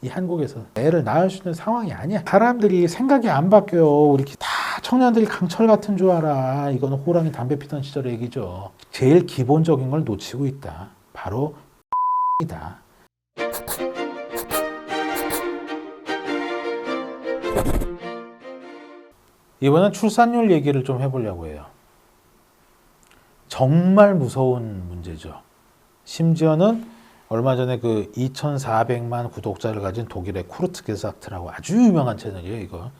이 한국에서 애를 낳을 수 있는 상황이 아니야. 사람들이 생각이 안 바뀌어요. 우리 다 청년들이 강철 같은 줄 알아. 이거는 호랑이 담배 피던 시절의 얘기죠. 제일 기본적인 걸 놓치고 있다. 바로 이다. 이번엔 출산율 얘기를 좀 해보려고 해요. 정말 무서운 문제죠. 심지어는 얼마 전에 그 2,400만 구독자를 가진 독일의 쿠르트게사트라고 아주 유명한 채널이에요, 이거.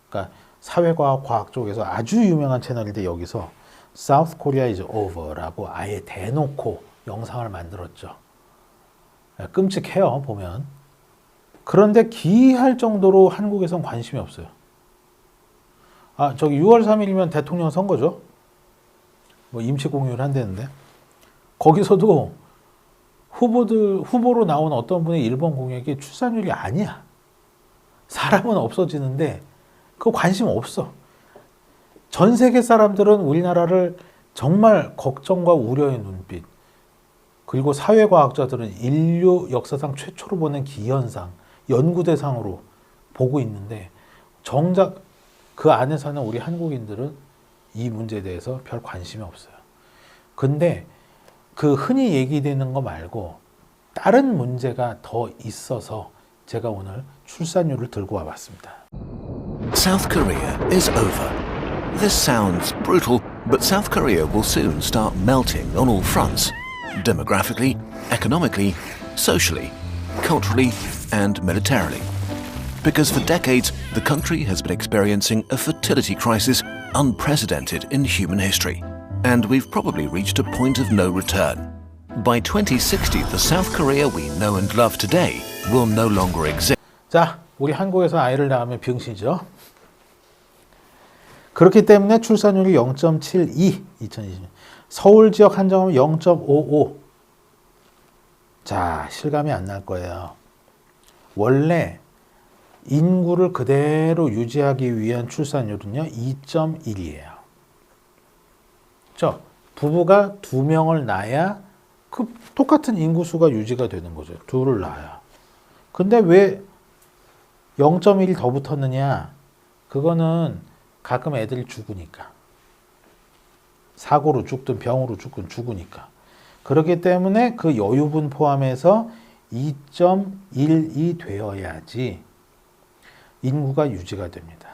그러니까 사회과학, 과학 쪽에서 아주 유명한 채널인데 여기서 South Korea is over라고 아예 대놓고 영상을 만들었죠. 끔찍해요, 보면. 그런데 기이할 정도로 한국에선 관심이 없어요. 저기 6월 3일이면 대통령 선거죠. 뭐 임시 공휴일 한다는데. 거기서도 후보로 나온 어떤 분의 일본 공약이 출산율이 아니야. 사람은 없어지는데 그 관심 없어. 전 세계 사람들은 우리나라를 정말 걱정과 우려의 눈빛, 그리고 사회과학자들은 인류 역사상 최초로 보는 기현상, 연구 대상으로 보고 있는데 정작 그 안에 사는 우리 한국인들은 이 문제에 대해서 별 관심이 없어요. 근데 그 흔히 얘기되는 거 말고 다른 문제가 더 있어서 제가 오늘 출산율을 들고 와봤습니다. South Korea is over. This sounds brutal, but South Korea will soon start melting on all fronts. Demographically, economically, socially, culturally, and militarily. Because for decades, the country has been experiencing a fertility crisis unprecedented in human history. And we've probably reached a point of no return. By 2060, the South Korea we know and love today will no longer exist. 자, 우리 한국에서 아이를 낳으면 병신이죠. 그렇기 때문에 출산율이 0.72, 2020년. 서울 지역 한정하면 0.55. 자, 실감이 안 날 거예요. 원래 인구를 그대로 유지하기 위한 출산율은요, 2.1이에요. 부부가 2명을 낳아야 그 똑같은 인구수가 유지가 되는 거죠. 둘을 낳아야. 근데 왜 0.1이 더 붙었느냐? 그거는 가끔 애들이 죽으니까. 사고로 죽든 병으로 죽든 죽으니까. 그렇기 때문에 그 여유분 포함해서 2.12 되어야지 인구가 유지가 됩니다.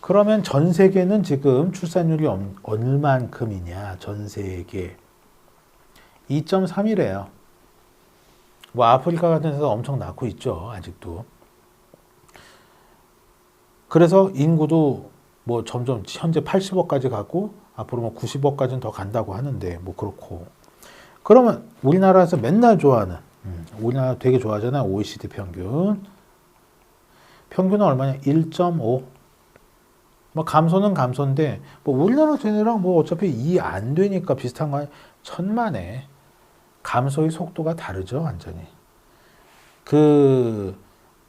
그러면 전 세계는 지금 출산율이 얼만큼이냐? 전 세계 2.3이래요. 뭐 아프리카 같은 데서 엄청 낳고 있죠, 아직도. 그래서 인구도 뭐 점점 현재 80억까지 가고 앞으로 뭐 90억까지는 더 간다고 하는데 뭐 그렇고. 그러면 우리나라에서 맨날 좋아하는 우리나라 되게 좋아하잖아요. OECD 평균. 평균은 얼마냐? 1.5. 뭐 감소는 감소인데 뭐 우리나라 쟤네랑 뭐 어차피 2 안 되니까 비슷한 거 아니야? 천만에 감소의 속도가 다르죠, 완전히.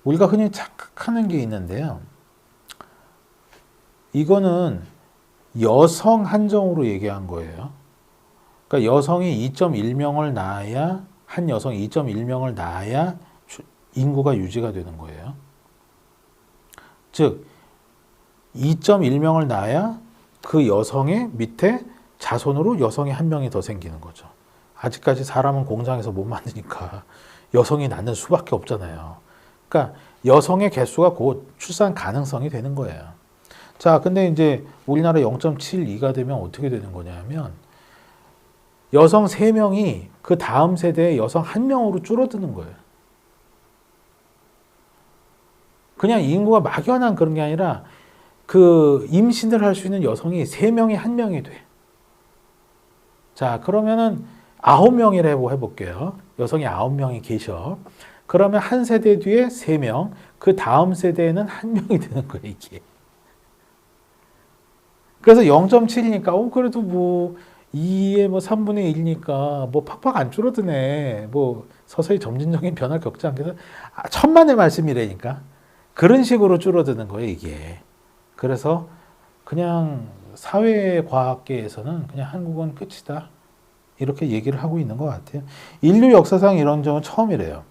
우리가 흔히 착각하는 게 있는데요. 이거는 여성 한정으로 얘기한 거예요. 그러니까 여성이 2.1명을 낳아야, 한 여성이 2.1명을 낳아야 인구가 유지가 되는 거예요. 즉, 2.1명을 낳아야 그 여성의 밑에 자손으로 여성이 한 명이 더 생기는 거죠. 아직까지 사람은 공장에서 못 만드니까 여성이 낳는 수밖에 없잖아요. 그러니까 여성의 개수가 곧 출산 가능성이 되는 거예요. 자, 근데 이제 우리나라 0.72가 되면 어떻게 되는 거냐면 여성 3명이 그 다음 세대의 여성 1명으로 줄어드는 거예요. 그냥 인구가 막연한 그런 게 아니라 그 임신을 할 수 있는 여성이 3명이 1명이 돼. 자, 그러면은 9명이라 해볼게요. 여성이 9명이 계셔. 그러면 한 세대 뒤에 3명, 그 다음 세대에는 1명이 되는 거예요, 이게. 그래서 0.7이니까, 그래도 뭐, 2의 뭐 3분의 1이니까, 뭐 팍팍 안 줄어드네. 뭐, 서서히 점진적인 변화를 겪지 않겠어? 천만의 말씀이라니까. 그런 식으로 줄어드는 거예요, 이게. 그래서 그냥 사회과학계에서는 그냥 한국은 끝이다. 이렇게 얘기를 하고 있는 것 같아요. 인류 역사상 이런 점은 처음이래요.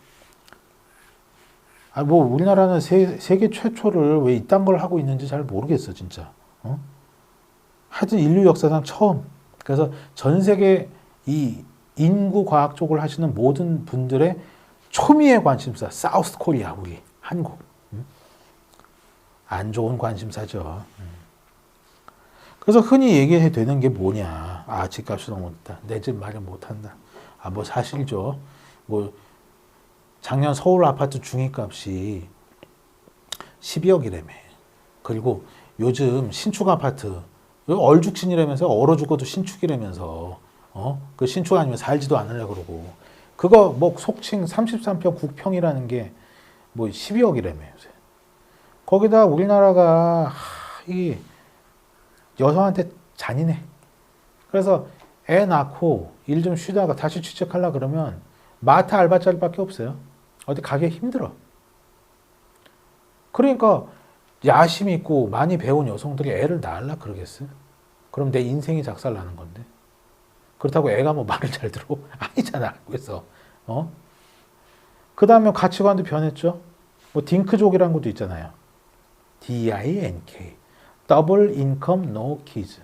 뭐 우리나라는 세계 최초를 왜 이딴 걸 하고 있는지 잘 모르겠어 진짜. 하여튼 인류 역사상 처음. 그래서 전 세계 이 인구 과학 쪽을 하시는 모든 분들의 초미의 관심사 사우스 코리아 우리 한국. 안 좋은 관심사죠. 그래서 흔히 얘기해 되는 게 뭐냐. 집값이 너무 높다. 내 집 마련 못한다. 뭐 사실죠. 뭐 작년 서울 아파트 중위값이 12억이라며. 그리고 요즘 신축 아파트 얼죽신이라면서 얼어 죽어도 신축이라면서 그 신축 아니면 살지도 않으려고 그러고 그거 뭐 속칭 33평 국평이라는 게 뭐 12억이라며 요새. 거기다 우리나라가 이 여성한테 잔인해. 그래서 애 낳고 일 좀 쉬다가 다시 취직하려 그러면 마트 알바자리밖에 없어요. 어디 가기 힘들어. 그러니까 야심 있고 많이 배운 여성들이 애를 낳으려 그러겠어요? 그럼 내 인생이 작살나는 건데. 그렇다고 애가 뭐 말을 잘 들어? 아니잖아. 그래서 그 다음에 가치관도 변했죠. 뭐 딩크족이라는 것도 있잖아요. DINK 더블 인컴 노 키즈.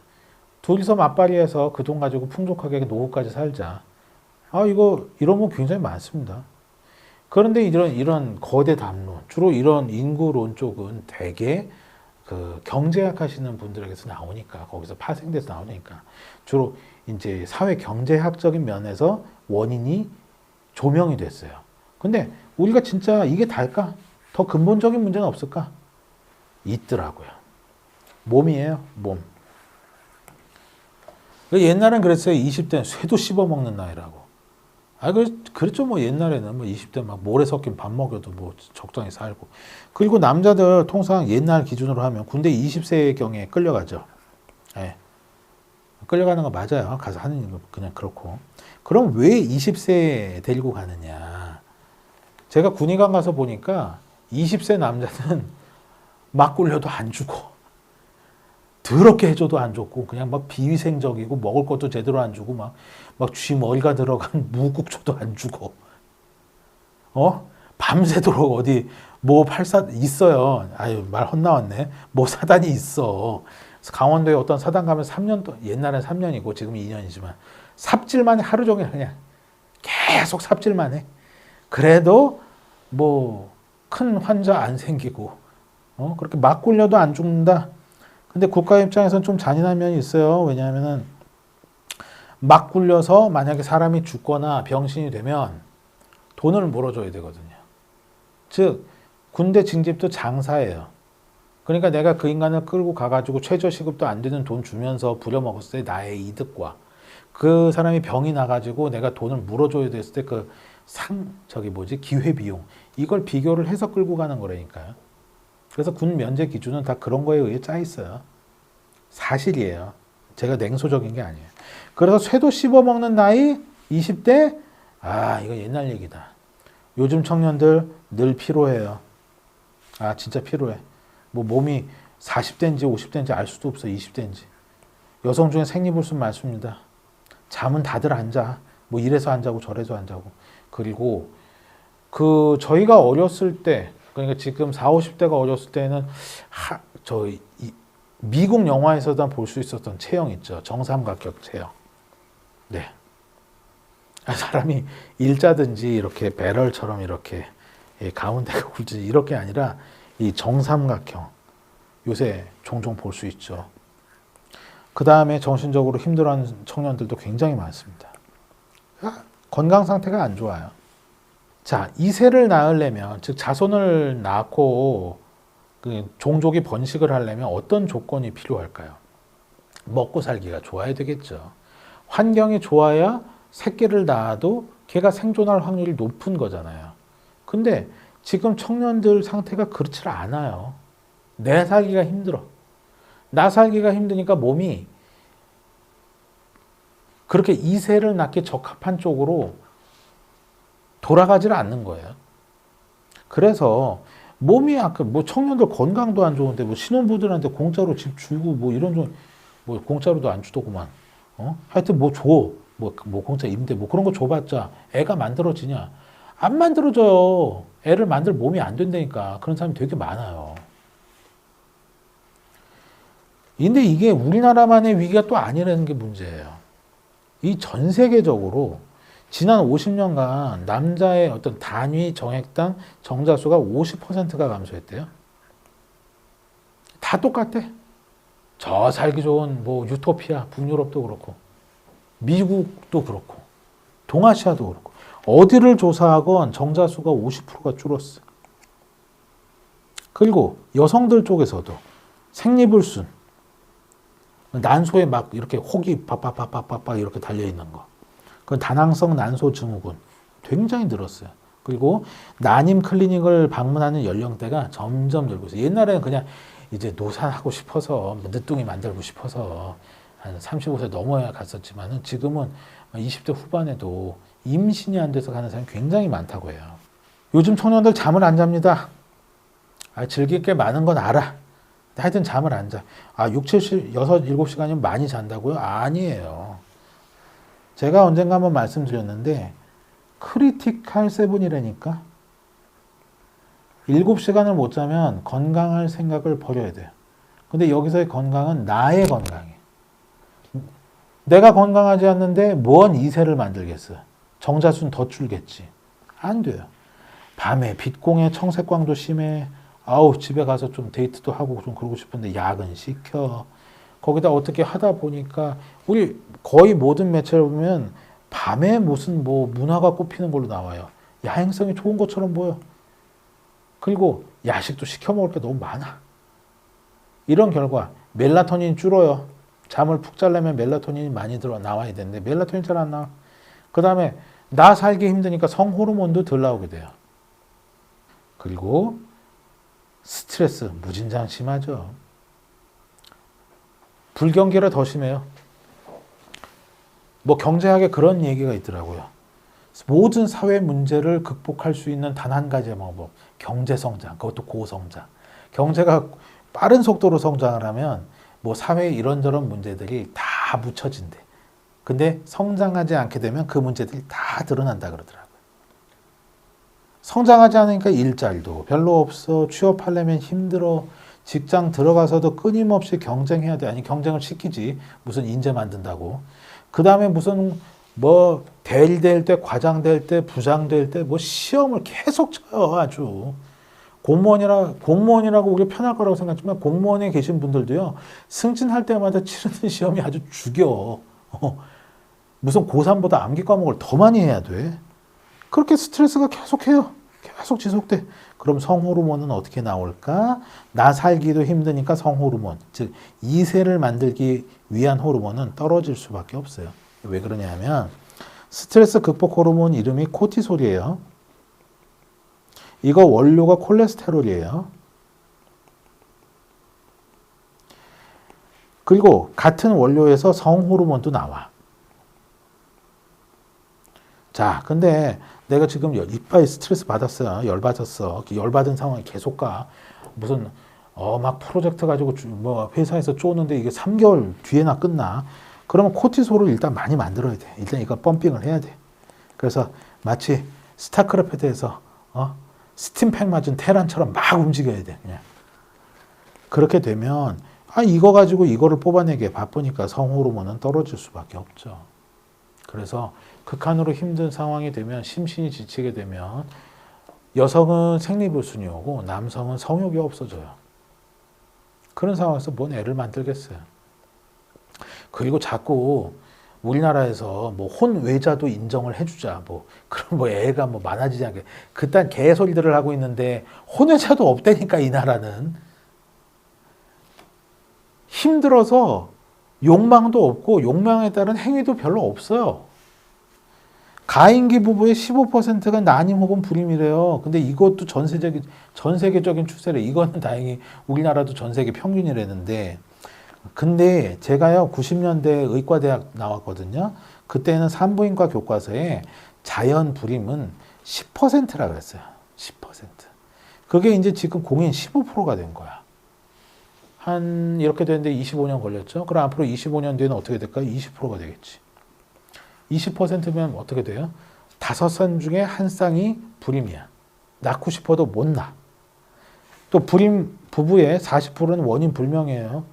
둘이서 맞벌이해서 그 돈 가지고 풍족하게 노후까지 살자. 이거 이런 건 굉장히 많습니다. 그런데 이런 거대 담론, 주로 이런 인구론 쪽은 대개 그 경제학 하시는 분들에게서 나오니까, 거기서 파생돼서 나오니까, 주로 이제 사회 경제학적인 면에서 원인이 조명이 됐어요. 근데 우리가 진짜 이게 다일까? 더 근본적인 문제는 없을까? 있더라고요. 몸이에요, 몸. 옛날엔 그랬어요. 20대는 쇠도 씹어먹는 나이라고. 그랬죠. 뭐 옛날에는 뭐 20대 막 모래 섞인 밥 먹여도 뭐 적당히 살고. 그리고 남자들 통상 옛날 기준으로 하면 군대 20세경에 끌려가죠. 예. 끌려가는 거 맞아요. 가서 하는 거 그냥 그렇고. 그럼 왜 20세 데리고 가느냐. 제가 군의관 가서 보니까 20세 남자는 막 굴려도 안 죽어. 더럽게 해줘도 안 좋고 그냥 막 비위생적이고 먹을 것도 제대로 안 주고 막 쥐 머리가 들어간 무국 줘도 안 주고 밤새도록 어디 뭐 팔사 있어요. 말 헛나왔네. 뭐 사단이 있어. 강원도에 어떤 사단 가면 3년 동안, 옛날엔 3년이고 지금 2년이지만 삽질만 해. 하루 종일 그냥 계속 삽질만 해. 그래도 뭐 큰 환자 안 생기고 그렇게 막 굴려도 안 죽는다. 근데 국가 입장에서는 좀 잔인한 면이 있어요. 왜냐하면은 막 굴려서 만약에 사람이 죽거나 병신이 되면 돈을 물어줘야 되거든요. 즉 군대 징집도 장사예요. 그러니까 내가 그 인간을 끌고 가가지고 최저시급도 안 되는 돈 주면서 부려먹었을 때 나의 이득과 그 사람이 병이 나가지고 내가 돈을 물어줘야 됐을 때 그 기회비용 이걸 비교를 해서 끌고 가는 거라니까요. 그래서 군 면제 기준은 다 그런 거에 의해 짜 있어요. 사실이에요. 제가 냉소적인 게 아니에요. 그래서 쇠도 씹어먹는 나이 20대? 이거 옛날 얘기다. 요즘 청년들 늘 피로해요. 진짜 피로해. 뭐 몸이 40대인지 50대인지 알 수도 없어. 20대인지. 여성 중에 생리불순 많습니다. 잠은 다들 안 자. 뭐 이래서 안 자고 저래서 안 자고. 그리고 저희가 어렸을 때, 그러니까 지금 40, 50대가 어렸을 때는 미국 영화에서도 볼 수 있었던 체형 있죠. 정삼각형 체형. 네. 사람이 일자든지 이렇게 배럴처럼 이렇게 가운데가 굵지 이렇게 아니라 이 정삼각형. 요새 종종 볼 수 있죠. 그 다음에 정신적으로 힘들어하는 청년들도 굉장히 많습니다. 건강 상태가 안 좋아요. 자, 2세를 낳으려면, 즉 자손을 낳고 그 종족이 번식을 하려면 어떤 조건이 필요할까요? 먹고 살기가 좋아야 되겠죠. 환경이 좋아야 새끼를 낳아도 걔가 생존할 확률이 높은 거잖아요. 근데 지금 청년들 상태가 그렇지 않아요. 내 살기가 힘들어. 나 살기가 힘드니까 몸이 그렇게 2세를 낳기 적합한 쪽으로 돌아가지를 않는 거예요. 그래서 몸이 뭐 청년들 건강도 안 좋은데 뭐 신혼부들한테 공짜로 집 주고 뭐 이런 좀 뭐 공짜로도 안 주더구만. 하여튼 뭐 줘. 뭐 공짜 임대 뭐 그런 거 줘봤자 애가 만들어지냐? 안 만들어져요. 애를 만들 몸이 안 된다니까. 그런 사람이 되게 많아요. 근데 이게 우리나라만의 위기가 또 아니라는 게 문제예요. 이 전 세계적으로 지난 50년간 남자의 어떤 단위 정액당 정자수가 50%가 감소했대요. 다 똑같대. 저 살기 좋은 뭐 유토피아, 북유럽도 그렇고, 미국도 그렇고, 동아시아도 그렇고, 어디를 조사하건 정자수가 50%가 줄었어. 그리고 여성들 쪽에서도 생리불순, 난소에 막 이렇게 혹이 팍팍팍팍팍 이렇게 달려있는 거. 그 다낭성 난소 증후군 굉장히 늘었어요. 그리고 난임 클리닉을 방문하는 연령대가 점점 늘고 있어요. 옛날에는 그냥 이제 노산하고 싶어서 늦둥이 만들고 싶어서 한 35세 넘어야 갔었지만은 지금은 20대 후반에도 임신이 안 돼서 가는 사람이 굉장히 많다고 해요. 요즘 청년들 잠을 안 잡니다. 즐길 게 많은 건 알아. 하여튼 잠을 안 자. 6, 7, 6, 7시간이면 많이 잔다고요? 아니에요. 제가 언젠가 한번 말씀드렸는데 크리티컬 세븐이라니까 7시간을 못 자면 건강할 생각을 버려야 돼요. 근데 여기서의 건강은 나의 건강이에요. 내가 건강하지 않는데 뭔 이세를 만들겠어요. 정자수는 더 줄겠지. 안 돼요. 밤에 빛공해 청색광도 심해. 집에 가서 좀 데이트도 하고 좀 그러고 싶은데 야근 시켜. 거기다 어떻게 하다 보니까 우리 거의 모든 매체를 보면 밤에 무슨 뭐 문화가 꼽히는 걸로 나와요. 야행성이 좋은 것처럼 보여. 그리고 야식도 시켜 먹을 게 너무 많아. 이런 결과 멜라토닌이 줄어요. 잠을 푹 자려면 멜라토닌이 많이 나와야 되는데 멜라토닌 잘 안 나와. 그 다음에 나 살기 힘드니까 성호르몬도 덜 나오게 돼요. 그리고 스트레스 무진장 심하죠. 불경기라 더 심해요. 뭐 경제학에 그런 얘기가 있더라고요. 모든 사회 문제를 극복할 수 있는 단 한 가지의 방법, 경제 성장, 그것도 고성장. 경제가 빠른 속도로 성장을 하면 뭐 사회의 이런저런 문제들이 다 묻혀진대. 근데 성장하지 않게 되면 그 문제들이 다 드러난다 그러더라고요. 성장하지 않으니까 일자리도 별로 없어. 취업하려면 힘들어. 직장 들어가서도 끊임없이 경쟁해야 돼. 아니 경쟁을 시키지. 무슨 인재 만든다고. 그 다음에 무슨 뭐 대리 될 때, 과장 될 때, 부장 될 때 뭐 시험을 계속 쳐요. 아주. 공무원이라고 우리 편할 거라고 생각하지만 공무원에 계신 분들도요. 승진할 때마다 치르는 시험이 아주 죽여. 무슨 고3보다 암기 과목을 더 많이 해야 돼. 그렇게 스트레스가 계속해요. 계속 지속돼. 그럼 성호르몬은 어떻게 나올까? 나 살기도 힘드니까 성호르몬, 즉 이세를 만들기 위한 호르몬은 떨어질 수밖에 없어요. 왜 그러냐면 스트레스 극복 호르몬 이름이 코티솔이에요. 이거 원료가 콜레스테롤이에요. 그리고 같은 원료에서 성호르몬도 나와. 자, 근데 내가 지금 이빨 스트레스 받았어요. 열받았어. 열받은 상황이 계속 가. 무슨 막 프로젝트 가지고 뭐 회사에서 쪼는데 이게 3개월 뒤에나 끝나. 그러면 코티솔을 일단 많이 만들어야 돼. 일단 이거 펌핑을 해야 돼. 그래서 마치 스타크래프트에서 스팀팩 맞은 테란처럼 막 움직여야 돼. 그냥. 그렇게 되면 이거 가지고 이거를 뽑아내기에 바쁘니까 성호르몬은 떨어질 수밖에 없죠. 그래서 극한으로 힘든 상황이 되면 심신이 지치게 되면 여성은 생리불순이 오고 남성은 성욕이 없어져요. 그런 상황에서 뭔 애를 만들겠어요. 그리고 자꾸 우리나라에서 뭐 혼외자도 인정을 해주자 그럼 애가 많아지지 않게 그딴 개소리들을 하고 있는데 혼외자도 없다니까 이 나라는. 힘들어서 욕망도 없고 욕망에 따른 행위도 별로 없어요. 가임기 부부의 15%가 난임 혹은 불임이래요. 근데 이것도 전 세계적인 추세래. 이거는 다행히 우리나라도 전 세계 평균이라는데. 근데 제가요 90년대 의과대학 나왔거든요. 그때는 산부인과 교과서에 자연 불임은 10%라고 했어요. 10%. 그게 이제 지금 공인 15%가 된 거야. 한 이렇게 되는데 25년 걸렸죠. 그럼 앞으로 25년 뒤에는 어떻게 될까요? 20%가 되겠지. 20%면 어떻게 돼요? 5쌍 중에 1쌍이 불임이야. 낳고 싶어도 못 낳아. 또 불임 부부의 40%는 원인 불명이에요.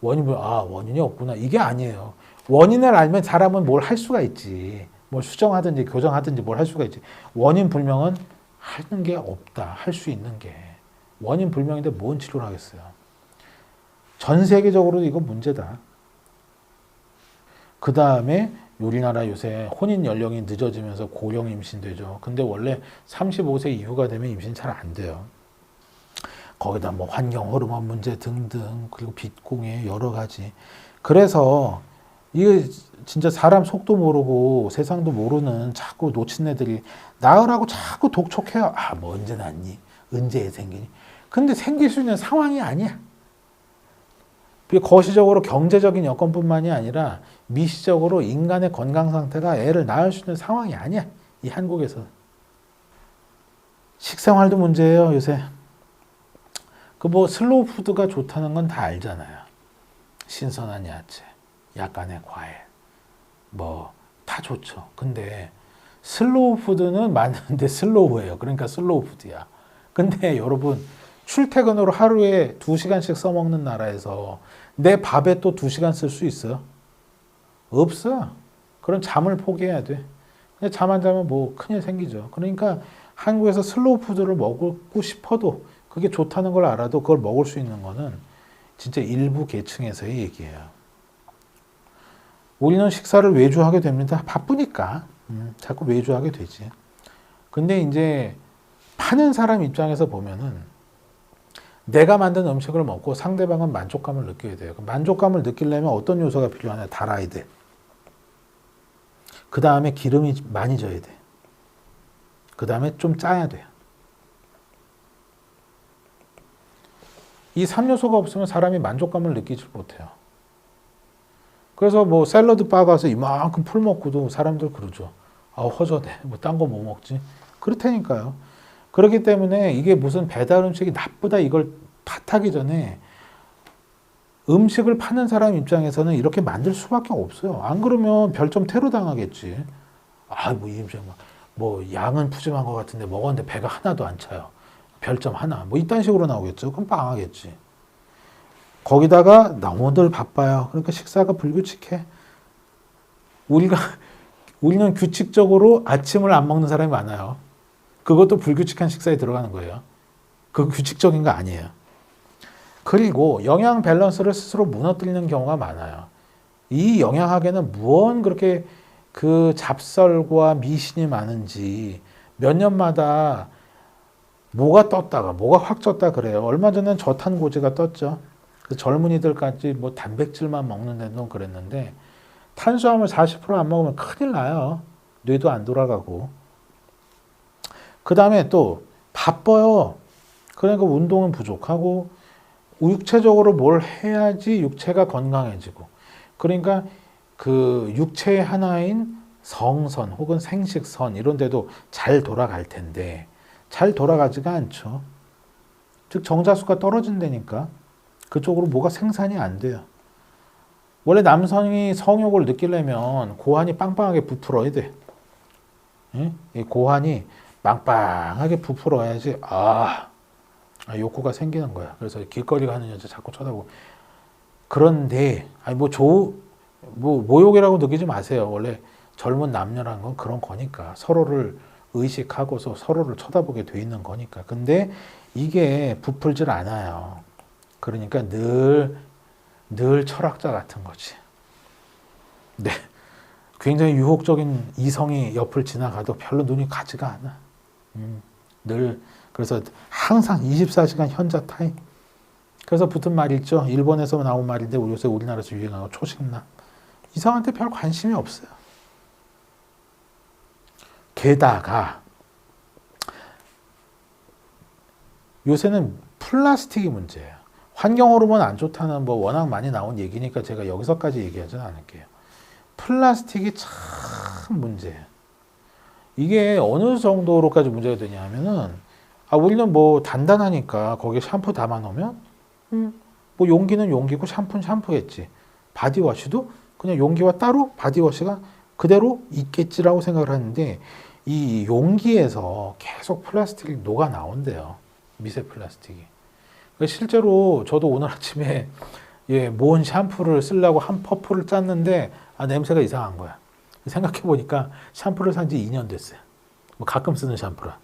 원인이 없구나. 이게 아니에요. 원인을 알면 사람은 뭘 할 수가 있지. 뭘 수정하든지 교정하든지 뭘 할 수가 있지. 원인 불명은 하는 게 없다. 할 수 있는 게. 원인 불명인데 뭔 치료를 하겠어요. 전 세계적으로도 이거 문제다. 그 다음에 우리나라 요새 혼인 연령이 늦어지면서 고령 임신되죠. 근데 원래 35세 이후가 되면 임신 잘 안 돼요. 거기다 뭐 환경 호르몬 문제 등등, 그리고 빚공해 여러 가지. 그래서 이게 진짜 사람 속도 모르고 세상도 모르는 자꾸 놓친 애들이 낳으라고 자꾸 독촉해요. 뭐 언제 낳니? 언제 생기니? 근데 생길 수 있는 상황이 아니야. 거시적으로 경제적인 여건뿐만이 아니라 미시적으로 인간의 건강 상태가 애를 낳을 수 있는 상황이 아니야. 이 한국에서. 식생활도 문제예요, 요새. 뭐 슬로우 푸드가 좋다는 건 다 알잖아요. 신선한 야채, 약간의 과일, 뭐 다 좋죠. 근데 슬로우 푸드는 맞는데 슬로우예요. 그러니까 슬로우 푸드야. 근데 여러분 출퇴근으로 하루에 2시간씩 써먹는 나라에서 내 밥에 또 2시간 쓸 수 있어요? 없어. 그럼 잠을 포기해야 돼. 근데 잠 안 자면 뭐 큰일 생기죠. 그러니까 한국에서 슬로우 푸드를 먹고 싶어도 그게 좋다는 걸 알아도 그걸 먹을 수 있는 거는 진짜 일부 계층에서의 얘기예요. 우리는 식사를 외주하게 됩니다. 바쁘니까. 자꾸 외주하게 되지. 근데 이제 파는 사람 입장에서 보면은 내가 만든 음식을 먹고 상대방은 만족감을 느껴야 돼요. 만족감을 느끼려면 어떤 요소가 필요하냐? 달아야 돼. 그 다음에 기름이 많이 져야 돼. 그 다음에 좀 짜야 돼요. 이 3요소가 없으면 사람이 만족감을 느끼지 못해요. 그래서 뭐 샐러드 바 가서 이만큼 풀 먹고도 사람들 그러죠. 허전해. 뭐 딴 거 뭐 먹지? 그렇다니까요. 그렇기 때문에 이게 무슨 배달 음식이 나쁘다 이걸 탓하기 전에 음식을 파는 사람 입장에서는 이렇게 만들 수밖에 없어요. 안 그러면 별점 테러 당하겠지. 뭐 양은 푸짐한 것 같은데 먹었는데 배가 하나도 안 차요. 별점 하나. 뭐 이딴 식으로 나오겠죠. 그럼 빵하겠지. 거기다가 너무들 바빠요. 그러니까 식사가 불규칙해. 우리는 규칙적으로 아침을 안 먹는 사람이 많아요. 그것도 불규칙한 식사에 들어가는 거예요. 그거 규칙적인 거 아니에요. 그리고 영양 밸런스를 스스로 무너뜨리는 경우가 많아요. 이 영양학에는 무언 그렇게 그 잡설과 미신이 많은지 몇 년마다 뭐가 떴다가 뭐가 확 쪘다 그래요. 얼마 전엔 저탄고지가 떴죠. 그 젊은이들까지 뭐 단백질만 먹는 데는 그랬는데 탄수화물 40% 안 먹으면 큰일 나요. 뇌도 안 돌아가고. 그 다음에 또 바빠요. 그러니까 운동은 부족하고 육체적으로 뭘 해야지 육체가 건강해지고. 그러니까 그 육체의 하나인 성선 혹은 생식선 이런 데도 잘 돌아갈 텐데 잘 돌아가지가 않죠. 즉 정자수가 떨어진다니까 그쪽으로 뭐가 생산이 안 돼요. 원래 남성이 성욕을 느끼려면 고환이 빵빵하게 부풀어야 돼. 이 고환이 빵빵하게 부풀어야지 욕구가 생기는 거야. 그래서 길거리 가는 여자 자꾸 쳐다보고. 그런데 모욕이라고 느끼지 마세요. 원래 젊은 남녀란 건 그런 거니까 서로를 의식하고서 서로를 쳐다보게 돼 있는 거니까. 근데 이게 부풀질 않아요. 그러니까 늘 철학자 같은 거지. 네. 굉장히 유혹적인 이성이 옆을 지나가도 별로 눈이 가지가 않아. 그래서 항상 24시간 현자 타임. 그래서 붙은 말 있죠. 일본에서 나온 말인데 요새 우리나라에서 유행하고 초식남. 이성한테 별 관심이 없어요. 게다가 요새는 플라스틱이 문제예요. 환경 호르몬 안 좋다는 뭐 워낙 많이 나온 얘기니까 제가 여기서까지 얘기하지는 않을게요. 플라스틱이 참 문제예요. 이게 어느 정도로까지 문제가 되냐 하면은 우리는 뭐 단단하니까 거기에 샴푸 담아 놓으면 뭐 용기는 용기고 샴푸는 샴푸겠지. 바디워시도 그냥 용기와 따로 바디워시가 그대로 있겠지라고 생각을 하는데 이 용기에서 계속 플라스틱이 녹아 나온대요. 미세 플라스틱이. 실제로 저도 오늘 아침에 모은 샴푸를 쓰려고 한 퍼프를 짰는데 냄새가 이상한 거야. 생각해 보니까 샴푸를 산 지 2년 됐어요. 뭐 가끔 쓰는 샴푸라.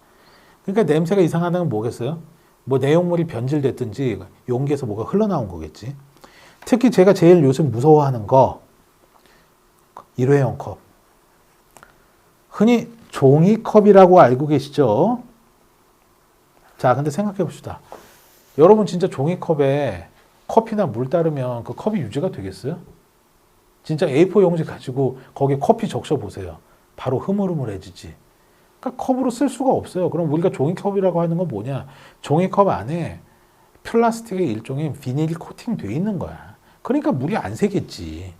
그러니까 냄새가 이상하다는 건 뭐겠어요? 뭐 내용물이 변질됐든지 용기에서 뭐가 흘러나온 거겠지. 특히 제가 제일 요즘 무서워하는 거 일회용 컵. 흔히 종이컵이라고 알고 계시죠? 자, 근데 생각해 봅시다. 여러분 진짜 종이컵에 커피나 물 따르면 그 컵이 유지가 되겠어요? 진짜 A4 용지 가지고 거기에 커피 적셔 보세요. 바로 흐물흐물해지지. 그러니까 컵으로 쓸 수가 없어요. 그럼 우리가 종이컵이라고 하는 건 뭐냐? 종이컵 안에 플라스틱의 일종의 비닐 코팅 돼 있는 거야. 그러니까 물이 안 새겠지.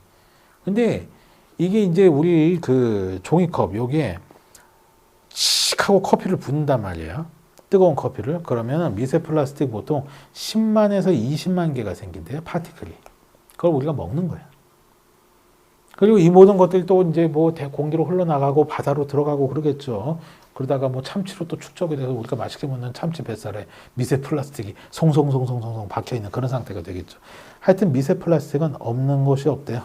근데 이게 이제 우리 그 종이컵 여기에 칙 하고 커피를 붓는단 말이에요. 뜨거운 커피를. 그러면 미세 플라스틱 보통 10만에서 20만 개가 생긴대요. 파티클이. 그걸 우리가 먹는 거야. 그리고 이 모든 것들이 또 이제 뭐 공기로 흘러나가고 바다로 들어가고 그러겠죠. 그러다가 뭐 참치로 또 축적이 돼서 우리가 맛있게 먹는 참치 뱃살에 미세 플라스틱이 송송송송송송 박혀있는 그런 상태가 되겠죠. 하여튼 미세 플라스틱은 없는 곳이 없대요.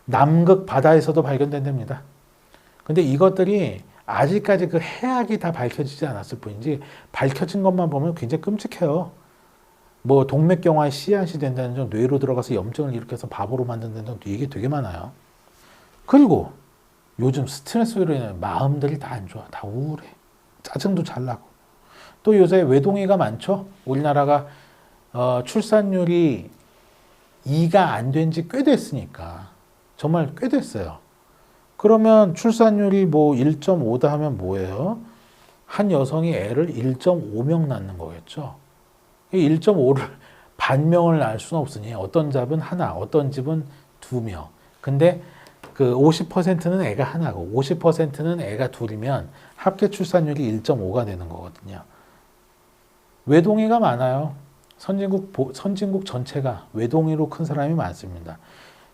남극 바다에서도 발견된답니다. 근데 이것들이 아직까지 그 해악이 다 밝혀지지 않았을 뿐이지 밝혀진 것만 보면 굉장히 끔찍해요. 뭐 동맥경화에 씨앗이 된다는 점, 뇌로 들어가서 염증을 일으켜서 바보로 만든다는 점 얘기 되게 많아요. 그리고 요즘 스트레스로 인해 마음들이 다 안 좋아. 다 우울해. 짜증도 잘 나고. 또 요새 외동이가 많죠. 우리나라가 출산율이 2가 안 된 지 꽤 됐으니까. 정말 꽤 됐어요. 그러면 출산율이 뭐 1.5다 하면 뭐예요? 한 여성이 애를 1.5명 낳는 거겠죠. 1.5를 반명을 낳을 수는 없으니 어떤 집은 하나, 어떤 집은 2명. 근데 그 50%는 애가 하나고 50%는 애가 둘이면 합계 출산율이 1.5가 되는 거거든요. 외동이가 많아요. 선진국 전체가 외동이로 큰 사람이 많습니다.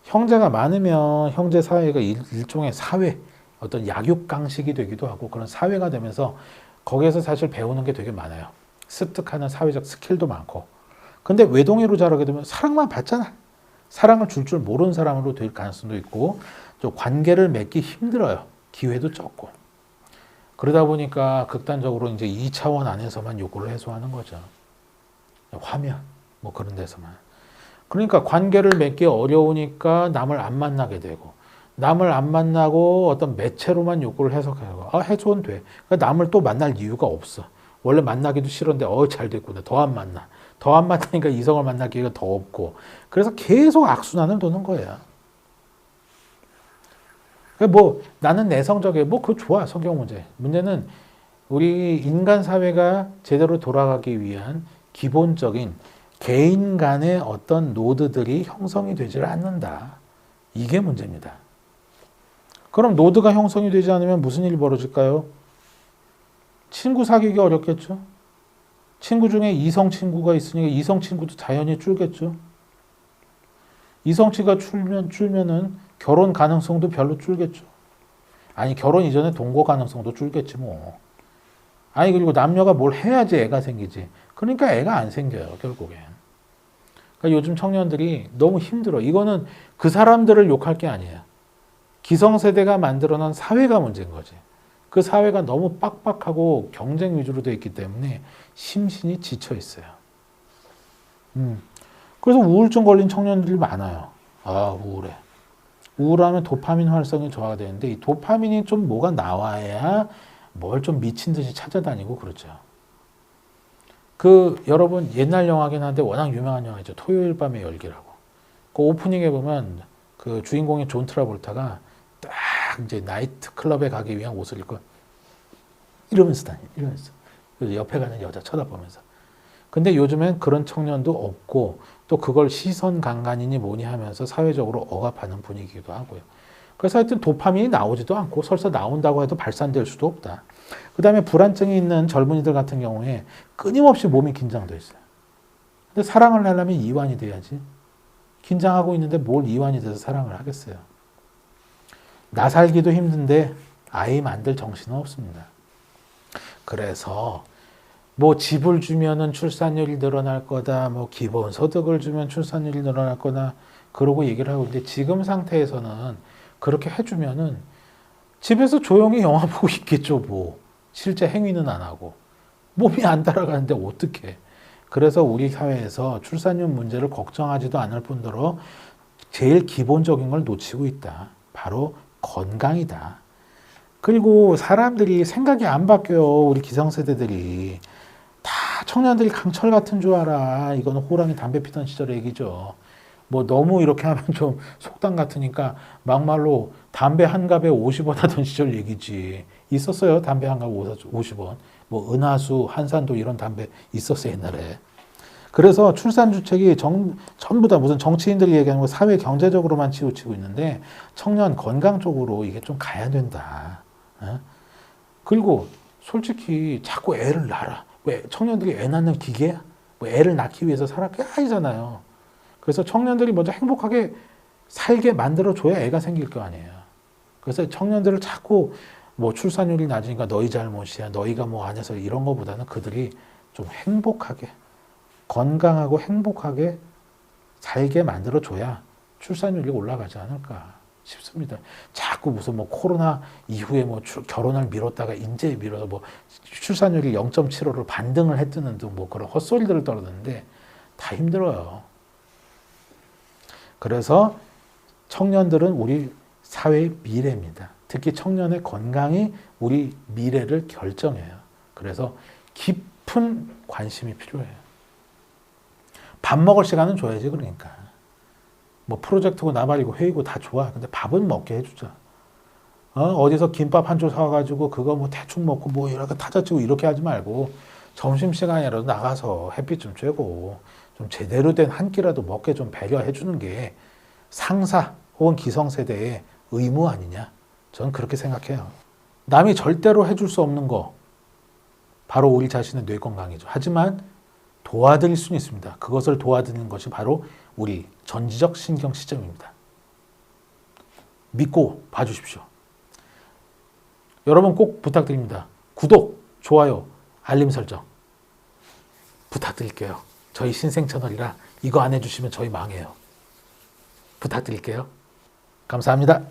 형제가 많으면 형제 사회가 일종의 사회, 어떤 약육강식이 되기도 하고 그런 사회가 되면서 거기에서 사실 배우는 게 되게 많아요. 습득하는 사회적 스킬도 많고. 근데 외동이로 자라게 되면 사랑만 받잖아. 사랑을 줄 모르는 사람으로 될 가능성도 있고 좀 관계를 맺기 힘들어요. 기회도 적고. 그러다 보니까 극단적으로 이제 2차원 안에서만 요구를 해소하는 거죠. 화면 뭐 그런 데서만. 그러니까 관계를 맺기 어려우니까 남을 안 만나게 되고 남을 안 만나고 어떤 매체로만 욕구를 해석하고 해소는 돼. 그러니까 남을 또 만날 이유가 없어. 원래 만나기도 싫은데 잘 됐구나. 더 안 만나. 더 안 만나니까 이성을 만날 기회가 더 없고. 그래서 계속 악순환을 도는 거예요. 뭐 나는 내성적이에요. 뭐 그거 좋아. 성경 문제. 문제는 우리 인간 사회가 제대로 돌아가기 위한 기본적인 개인 간의 어떤 노드들이 형성이 되질 않는다. 이게 문제입니다. 그럼 노드가 형성이 되지 않으면 무슨 일이 벌어질까요? 친구 사귀기 어렵겠죠? 친구 중에 이성 친구가 있으니까 이성 친구도 자연히 줄겠죠? 이성 친구가 줄면은 결혼 가능성도 별로 줄겠죠? 아니, 결혼 이전에 동거 가능성도 줄겠지 뭐. 아니, 그리고 남녀가 뭘 해야지 애가 생기지. 그러니까 애가 안 생겨요, 결국엔. 그러니까 요즘 청년들이 너무 힘들어. 이거는 그 사람들을 욕할 게 아니에요. 기성세대가 만들어놓은 사회가 문제인 거지. 그 사회가 너무 빡빡하고 경쟁 위주로 되어 있기 때문에 심신이 지쳐 있어요. 그래서 우울증 걸린 청년들이 많아요. 우울해. 우울하면 도파민 활성이 저하가 되는데 이 도파민이 좀 뭐가 나와야 뭘 좀 미친 듯이 찾아다니고 그러죠. 여러분 옛날 영화긴 한데 워낙 유명한 영화죠. 토요일 밤의 열기라고. 그 오프닝에 보면 그 주인공의 존 트라볼타가 딱 이제 나이트 클럽에 가기 위한 옷을 입고 이러면서 다녀요. 이러면서. 그래서 옆에 가는 여자 쳐다보면서. 근데 요즘엔 그런 청년도 없고 또 그걸 시선 강간이니 뭐니 하면서 사회적으로 억압하는 분위기이기도 하고요. 그래서 하여튼 도파민이 나오지도 않고 설사 나온다고 해도 발산될 수도 없다. 그 다음에 불안증이 있는 젊은이들 같은 경우에 끊임없이 몸이 긴장돼 있어요. 근데 사랑을 하려면 이완이 돼야지. 긴장하고 있는데 뭘 이완이 돼서 사랑을 하겠어요. 나 살기도 힘든데 아이 만들 정신은 없습니다. 그래서 뭐 집을 주면은 출산율이 늘어날 거다, 뭐 기본소득을 주면 출산율이 늘어날 거다, 그러고 얘기를 하고 있는데 지금 상태에서는 그렇게 해주면은 집에서 조용히 영화 보고 있겠죠, 뭐. 실제 행위는 안 하고. 몸이 안 따라가는데 어떡해. 그래서 우리 사회에서 출산율 문제를 걱정하지도 않을 뿐더러 제일 기본적인 걸 놓치고 있다. 바로 건강이다. 그리고 사람들이 생각이 안 바뀌어요. 우리 기성세대들이. 다 청년들이 강철 같은 줄 알아. 이거는 호랑이 담배 피던 시절의 얘기죠. 뭐 너무 이렇게 하면 좀 속담 같으니까 막말로 담배 한 갑에 50원 하던 시절 얘기지. 있었어요. 담배 한 갑에 50원. 뭐 은하수, 한산도 이런 담배 있었어요. 옛날에. 그래서 출산 주책이 전부 다 무슨 정치인들이 얘기하는 거 사회 경제적으로만 치우치고 있는데 청년 건강 쪽으로 이게 좀 가야 된다. 그리고 솔직히 자꾸 애를 낳아라. 왜 청년들이 애 낳는 기계야? 뭐 애를 낳기 위해서 살았게 아니잖아요. 그래서 청년들이 먼저 행복하게 살게 만들어줘야 애가 생길 거 아니에요. 그래서 청년들을 자꾸 뭐 출산율이 낮으니까 너희 잘못이야, 너희가 뭐 안 해서 이런 거보다는 그들이 좀 행복하게, 건강하고 행복하게 살게 만들어줘야 출산율이 올라가지 않을까 싶습니다. 자꾸 무슨 뭐 코로나 이후에 뭐 결혼을 미뤘다가 인제 미뤄서 뭐 출산율이 0.75로 반등을 했드는 등 뭐 그런 헛소리들을 떨었는데 다 힘들어요. 그래서 청년들은 우리 사회의 미래입니다. 특히 청년의 건강이 우리 미래를 결정해요. 그래서 깊은 관심이 필요해요. 밥 먹을 시간은 줘야지. 그러니까 뭐 프로젝트고 나발이고 회의고 다 좋아. 근데 밥은 먹게 해주자. 어디서 김밥 한 줄 사와가지고 그거 뭐 대충 먹고 뭐 이렇게 타자치고 이렇게 하지 말고 점심시간이라도 나가서 햇빛 좀 쬐고 좀 제대로 된 한 끼라도 먹게 좀 배려해 주는 게 상사 혹은 기성세대의 의무 아니냐. 저는 그렇게 생각해요. 남이 절대로 해줄 수 없는 거 바로 우리 자신의 뇌 건강이죠. 하지만 도와드릴 수는 있습니다. 그것을 도와드리는 것이 바로 우리 전지적 신경 시점입니다. 믿고 봐주십시오. 여러분 꼭 부탁드립니다. 구독, 좋아요, 알림 설정 부탁드릴게요. 저희 신생 채널이라 이거 안 해주시면 저희 망해요. 부탁드릴게요. 감사합니다.